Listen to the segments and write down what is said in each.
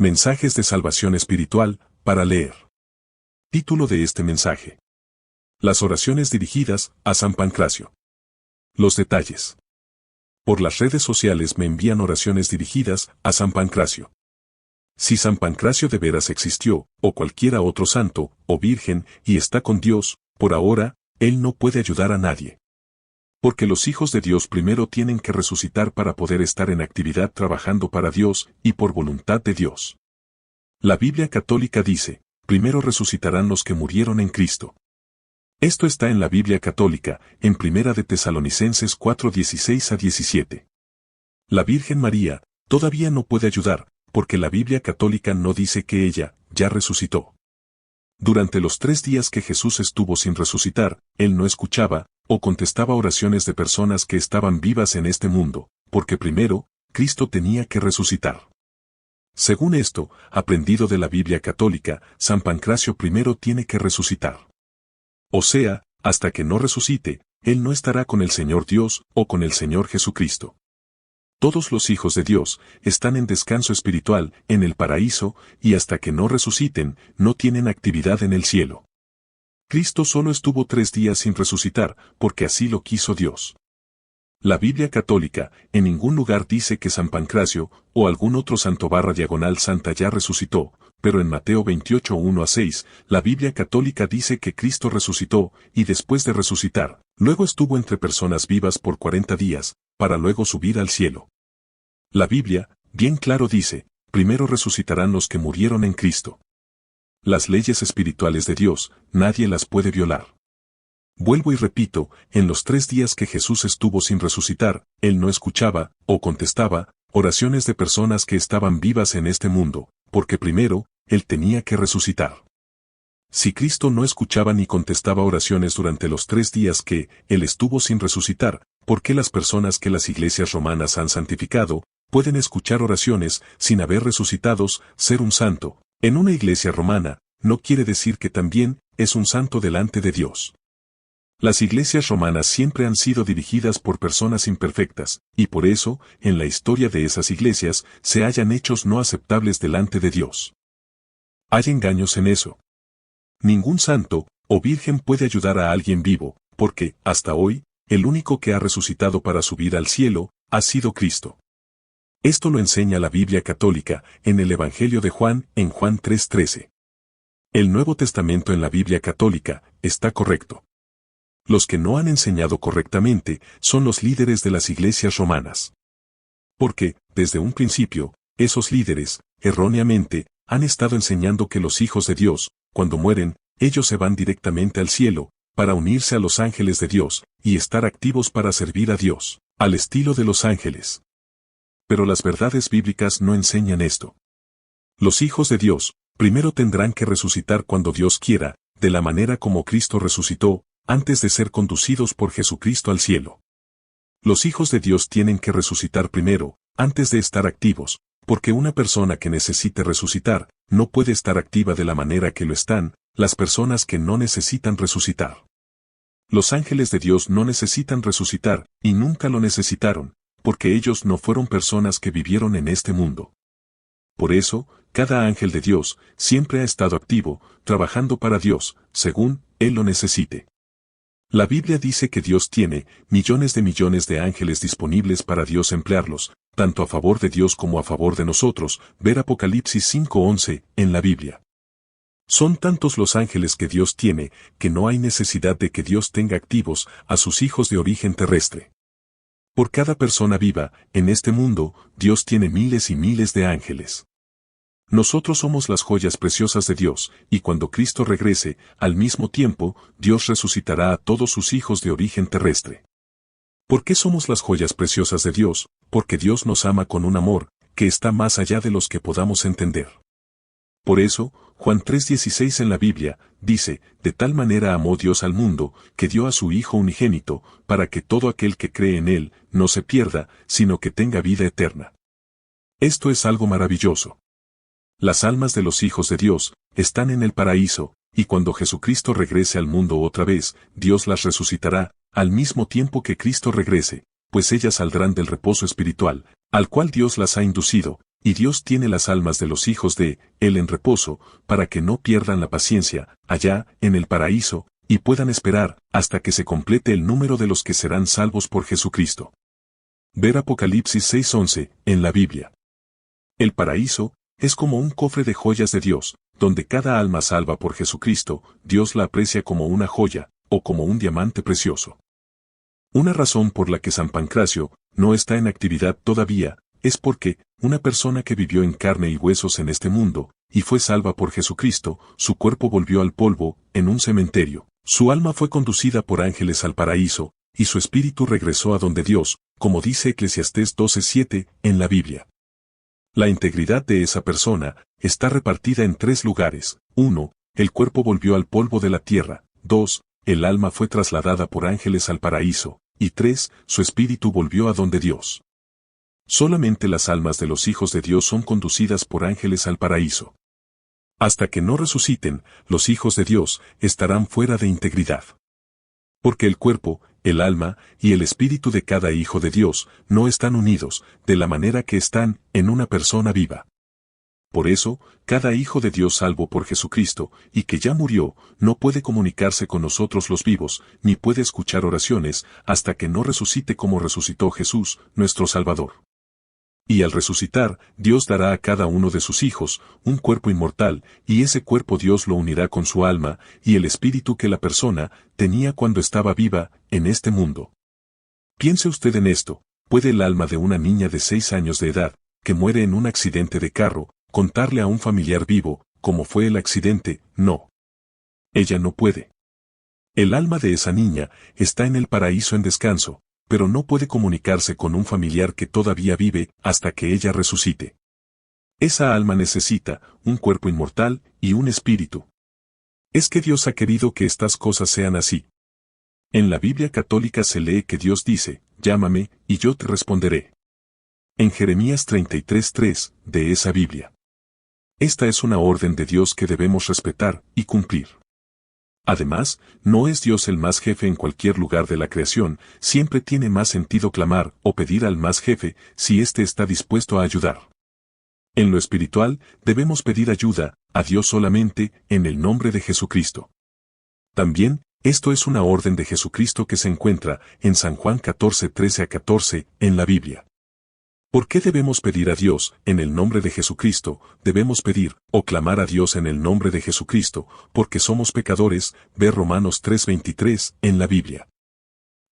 Mensajes de salvación espiritual, para leer. Título de este mensaje. Las oraciones dirigidas a San Pancracio. Los detalles. Por las redes sociales me envían oraciones dirigidas a San Pancracio. Si San Pancracio de veras existió, o cualquiera otro santo, o virgen, y está con Dios, por ahora, él no puede ayudar a nadie. Porque los hijos de Dios primero tienen que resucitar para poder estar en actividad trabajando para Dios y por voluntad de Dios. La Biblia católica dice, primero resucitarán los que murieron en Cristo. Esto está en la Biblia católica, en Primera de Tesalonicenses 4:16-17. La Virgen María todavía no puede ayudar, porque la Biblia católica no dice que ella ya resucitó. Durante los 3 días que Jesús estuvo sin resucitar, él no escuchaba o contestaba oraciones de personas que estaban vivas en este mundo, porque primero, Cristo tenía que resucitar. Según esto, aprendido de la Biblia católica, San Pancracio primero tiene que resucitar. O sea, hasta que no resucite, él no estará con el Señor Dios o con el Señor Jesucristo. Todos los hijos de Dios están en descanso espiritual, en el paraíso, y hasta que no resuciten, no tienen actividad en el cielo. Cristo solo estuvo 3 días sin resucitar, porque así lo quiso Dios. La Biblia católica en ningún lugar dice que San Pancracio o algún otro santo / santa ya resucitó, pero en Mateo 28:1-6, la Biblia católica dice que Cristo resucitó, y después de resucitar, luego estuvo entre personas vivas por 40 días, para luego subir al cielo. La Biblia, bien claro dice, primero resucitarán los que murieron en Cristo. Las leyes espirituales de Dios, nadie las puede violar. Vuelvo y repito, en los 3 días que Jesús estuvo sin resucitar, él no escuchaba, o contestaba, oraciones de personas que estaban vivas en este mundo, porque primero, él tenía que resucitar. Si Cristo no escuchaba ni contestaba oraciones durante los 3 días que él estuvo sin resucitar, ¿por qué las personas que las iglesias romanas han santificado, pueden escuchar oraciones sin haber resucitados, ser un santo? En una iglesia romana, no quiere decir que también es un santo delante de Dios. Las iglesias romanas siempre han sido dirigidas por personas imperfectas, y por eso, en la historia de esas iglesias, se hallan hechos no aceptables delante de Dios. Hay engaños en eso. Ningún santo o virgen puede ayudar a alguien vivo, porque, hasta hoy, el único que ha resucitado para subir al cielo, ha sido Cristo. Esto lo enseña la Biblia católica, en el Evangelio de Juan, en Juan 3:13. El Nuevo Testamento en la Biblia católica, está correcto. Los que no han enseñado correctamente, son los líderes de las iglesias romanas. Porque, desde un principio, esos líderes, erróneamente, han estado enseñando que los hijos de Dios, cuando mueren, ellos se van directamente al cielo, para unirse a los ángeles de Dios, y estar activos para servir a Dios, al estilo de los ángeles. Pero las verdades bíblicas no enseñan esto. Los hijos de Dios, primero tendrán que resucitar cuando Dios quiera, de la manera como Cristo resucitó, antes de ser conducidos por Jesucristo al cielo. Los hijos de Dios tienen que resucitar primero, antes de estar activos, porque una persona que necesite resucitar, no puede estar activa de la manera que lo están las personas que no necesitan resucitar. Los ángeles de Dios no necesitan resucitar, y nunca lo necesitaron, porque ellos no fueron personas que vivieron en este mundo. Por eso, cada ángel de Dios siempre ha estado activo, trabajando para Dios, según Él lo necesite. La Biblia dice que Dios tiene millones de ángeles disponibles para Dios emplearlos, tanto a favor de Dios como a favor de nosotros, ver Apocalipsis 5:11 en la Biblia. Son tantos los ángeles que Dios tiene, que no hay necesidad de que Dios tenga activos a sus hijos de origen terrestre. Por cada persona viva, en este mundo, Dios tiene miles y miles de ángeles. Nosotros somos las joyas preciosas de Dios, y cuando Cristo regrese, al mismo tiempo, Dios resucitará a todos sus hijos de origen terrestre. ¿Por qué somos las joyas preciosas de Dios? Porque Dios nos ama con un amor, que está más allá de los que podamos entender. Por eso, Juan 3:16 en la Biblia, dice, de tal manera amó Dios al mundo, que dio a su Hijo unigénito, para que todo aquel que cree en Él, no se pierda, sino que tenga vida eterna. Esto es algo maravilloso. Las almas de los hijos de Dios, están en el paraíso, y cuando Jesucristo regrese al mundo otra vez, Dios las resucitará, al mismo tiempo que Cristo regrese, pues ellas saldrán del reposo espiritual, al cual Dios las ha inducido, Y Dios tiene las almas de los hijos de Él en reposo, para que no pierdan la paciencia, allá, en el paraíso, y puedan esperar, hasta que se complete el número de los que serán salvos por Jesucristo. Ver Apocalipsis 6:11, en la Biblia. El paraíso es como un cofre de joyas de Dios, donde cada alma salva por Jesucristo, Dios la aprecia como una joya, o como un diamante precioso. Una razón por la que San Pancracio no está en actividad todavía, es porque, una persona que vivió en carne y huesos en este mundo, y fue salva por Jesucristo, su cuerpo volvió al polvo, en un cementerio. Su alma fue conducida por ángeles al paraíso, y su espíritu regresó a donde Dios, como dice Eclesiastés 12:7, en la Biblia. La integridad de esa persona está repartida en 3 lugares. 1. El cuerpo volvió al polvo de la tierra. 2. El alma fue trasladada por ángeles al paraíso. Y 3. Su espíritu volvió a donde Dios. Solamente las almas de los hijos de Dios son conducidas por ángeles al paraíso. Hasta que no resuciten, los hijos de Dios estarán fuera de integridad. Porque el cuerpo, el alma y el espíritu de cada hijo de Dios no están unidos, de la manera que están en una persona viva. Por eso, cada hijo de Dios salvo por Jesucristo, y que ya murió, no puede comunicarse con nosotros los vivos, ni puede escuchar oraciones, hasta que no resucite como resucitó Jesús, nuestro Salvador. Y al resucitar, Dios dará a cada uno de sus hijos un cuerpo inmortal, y ese cuerpo Dios lo unirá con su alma y el espíritu que la persona tenía cuando estaba viva en este mundo. Piense usted en esto: ¿puede el alma de una niña de 6 años de edad, que muere en un accidente de carro, contarle a un familiar vivo cómo fue el accidente? No. Ella no puede. El alma de esa niña está en el paraíso en descanso, pero no puede comunicarse con un familiar que todavía vive hasta que ella resucite. Esa alma necesita un cuerpo inmortal y un espíritu. Es que Dios ha querido que estas cosas sean así. En la Biblia católica se lee que Dios dice: llámame, y yo te responderé. En Jeremías 33:3, de esa Biblia. Esta es una orden de Dios que debemos respetar y cumplir. Además, no es Dios el más jefe en cualquier lugar de la creación, siempre tiene más sentido clamar o pedir al más jefe si éste está dispuesto a ayudar. En lo espiritual, debemos pedir ayuda a Dios solamente en el nombre de Jesucristo. También, esto es una orden de Jesucristo que se encuentra en San Juan 14:13-14 en la Biblia. ¿Por qué debemos pedir a Dios en el nombre de Jesucristo? Debemos pedir o clamar a Dios en el nombre de Jesucristo, porque somos pecadores, ve Romanos 3:23 en la Biblia.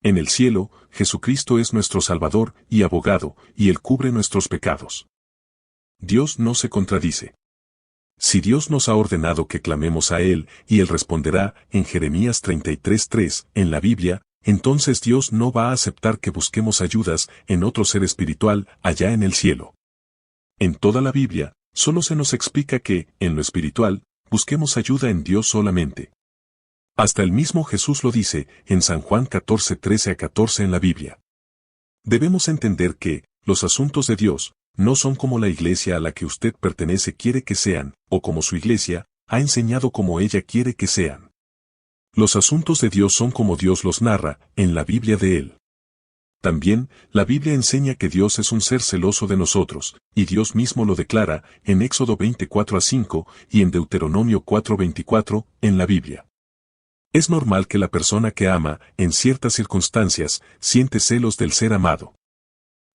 En el cielo, Jesucristo es nuestro Salvador y abogado, y Él cubre nuestros pecados. Dios no se contradice. Si Dios nos ha ordenado que clamemos a Él, y Él responderá, en Jeremías 33:3 en la Biblia, entonces Dios no va a aceptar que busquemos ayudas en otro ser espiritual allá en el cielo. En toda la Biblia, solo se nos explica que, en lo espiritual, busquemos ayuda en Dios solamente. Hasta el mismo Jesús lo dice, en San Juan 14:13-14 en la Biblia. Debemos entender que, los asuntos de Dios, no son como la iglesia a la que usted pertenece quiere que sean, o como su iglesia ha enseñado como ella quiere que sean. Los asuntos de Dios son como Dios los narra, en la Biblia de Él. También, la Biblia enseña que Dios es un ser celoso de nosotros, y Dios mismo lo declara, en Éxodo 24:5, y en Deuteronomio 4:24, en la Biblia. Es normal que la persona que ama, en ciertas circunstancias, siente celos del ser amado.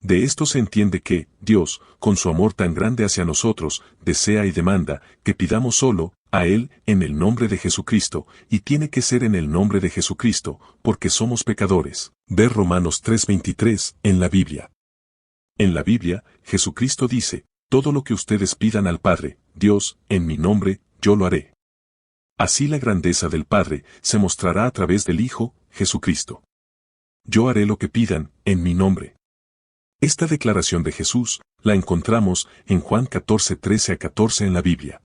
De esto se entiende que, Dios, con su amor tan grande hacia nosotros, desea y demanda, que pidamos solo, a Él, en el nombre de Jesucristo, y tiene que ser en el nombre de Jesucristo, porque somos pecadores. Ver Romanos 3:23, en la Biblia. En la Biblia, Jesucristo dice: todo lo que ustedes pidan al Padre, Dios, en mi nombre, yo lo haré. Así la grandeza del Padre se mostrará a través del Hijo, Jesucristo. Yo haré lo que pidan, en mi nombre. Esta declaración de Jesús, la encontramos en Juan 14:13-14 en la Biblia.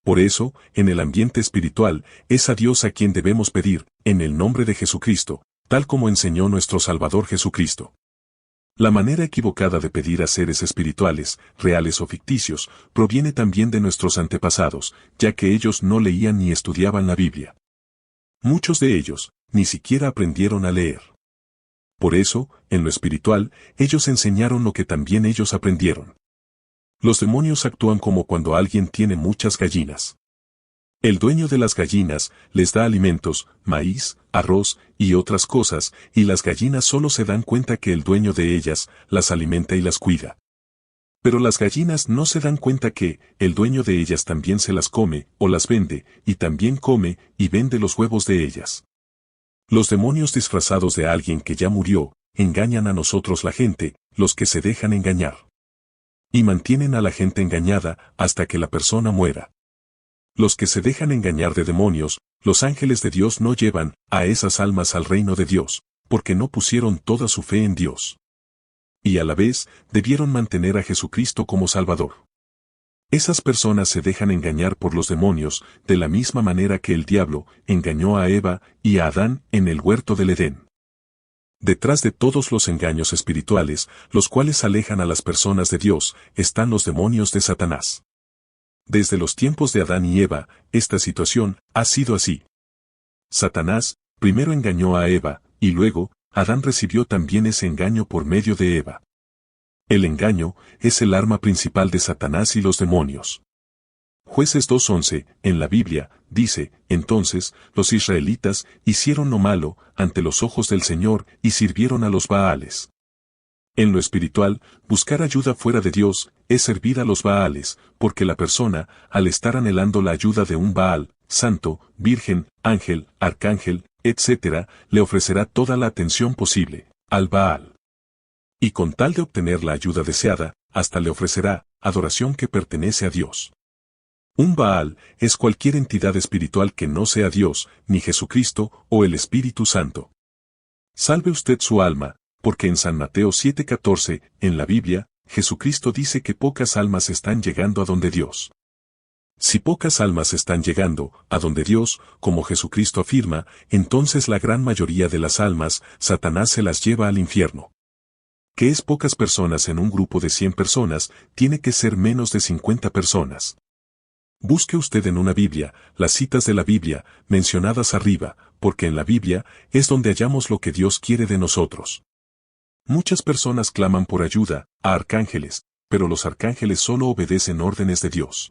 Por eso, en el ambiente espiritual, es a Dios a quien debemos pedir, en el nombre de Jesucristo, tal como enseñó nuestro Salvador Jesucristo. La manera equivocada de pedir a seres espirituales, reales o ficticios, proviene también de nuestros antepasados, ya que ellos no leían ni estudiaban la Biblia. Muchos de ellos, ni siquiera aprendieron a leer. Por eso, en lo espiritual, ellos enseñaron lo que también ellos aprendieron. Los demonios actúan como cuando alguien tiene muchas gallinas. El dueño de las gallinas les da alimentos, maíz, arroz y otras cosas, y las gallinas solo se dan cuenta que el dueño de ellas las alimenta y las cuida. Pero las gallinas no se dan cuenta que el dueño de ellas también se las come o las vende, y también come y vende los huevos de ellas. Los demonios disfrazados de alguien que ya murió, engañan a nosotros la gente, los que se dejan engañar. Y mantienen a la gente engañada hasta que la persona muera. Los que se dejan engañar de demonios, los ángeles de Dios no llevan a esas almas al reino de Dios, porque no pusieron toda su fe en Dios. Y a la vez, debieron mantener a Jesucristo como Salvador. Esas personas se dejan engañar por los demonios, de la misma manera que el diablo engañó a Eva y a Adán en el huerto del Edén. Detrás de todos los engaños espirituales, los cuales alejan a las personas de Dios, están los demonios de Satanás. Desde los tiempos de Adán y Eva, esta situación ha sido así. Satanás primero engañó a Eva, y luego, Adán recibió también ese engaño por medio de Eva. El engaño es el arma principal de Satanás y los demonios. Jueces 2:11, en la Biblia, dice, entonces, los israelitas hicieron lo malo ante los ojos del Señor y sirvieron a los Baales. En lo espiritual, buscar ayuda fuera de Dios es servir a los Baales, porque la persona, al estar anhelando la ayuda de un Baal, santo, virgen, ángel, arcángel, etc., le ofrecerá toda la atención posible al Baal. Y con tal de obtener la ayuda deseada, hasta le ofrecerá adoración que pertenece a Dios. Un Baal es cualquier entidad espiritual que no sea Dios, ni Jesucristo o el Espíritu Santo. Salve usted su alma, porque en San Mateo 7:14, en la Biblia, Jesucristo dice que pocas almas están llegando a donde Dios. Si pocas almas están llegando a donde Dios, como Jesucristo afirma, entonces la gran mayoría de las almas, Satanás se las lleva al infierno. Que es pocas personas en un grupo de 100 personas, tiene que ser menos de 50 personas. Busque usted en una Biblia, las citas de la Biblia, mencionadas arriba, porque en la Biblia es donde hallamos lo que Dios quiere de nosotros. Muchas personas claman por ayuda a arcángeles, pero los arcángeles solo obedecen órdenes de Dios.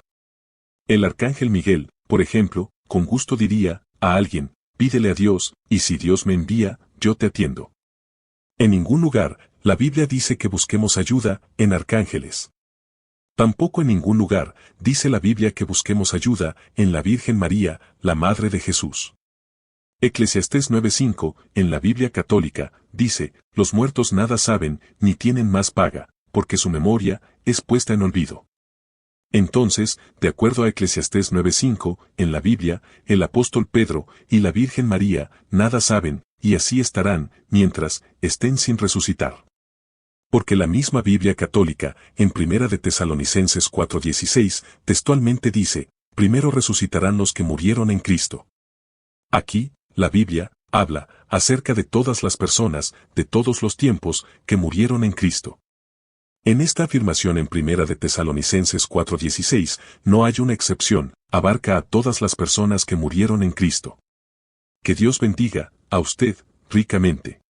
El arcángel Miguel, por ejemplo, con gusto diría a alguien, pídele a Dios, y si Dios me envía, yo te atiendo. En ningún lugar, la Biblia dice que busquemos ayuda en arcángeles. Tampoco en ningún lugar dice la Biblia que busquemos ayuda en la Virgen María, la Madre de Jesús. Eclesiastés 9:5, en la Biblia católica, dice, los muertos nada saben ni tienen más paga, porque su memoria es puesta en olvido. Entonces, de acuerdo a Eclesiastés 9:5, en la Biblia, el apóstol Pedro y la Virgen María nada saben, y así estarán, mientras estén sin resucitar. Porque la misma Biblia católica, en Primera de Tesalonicenses 4:16, textualmente dice, primero resucitarán los que murieron en Cristo. Aquí, la Biblia habla acerca de todas las personas, de todos los tiempos, que murieron en Cristo. En esta afirmación en Primera de Tesalonicenses 4:16, no hay una excepción, abarca a todas las personas que murieron en Cristo. Que Dios bendiga a usted ricamente.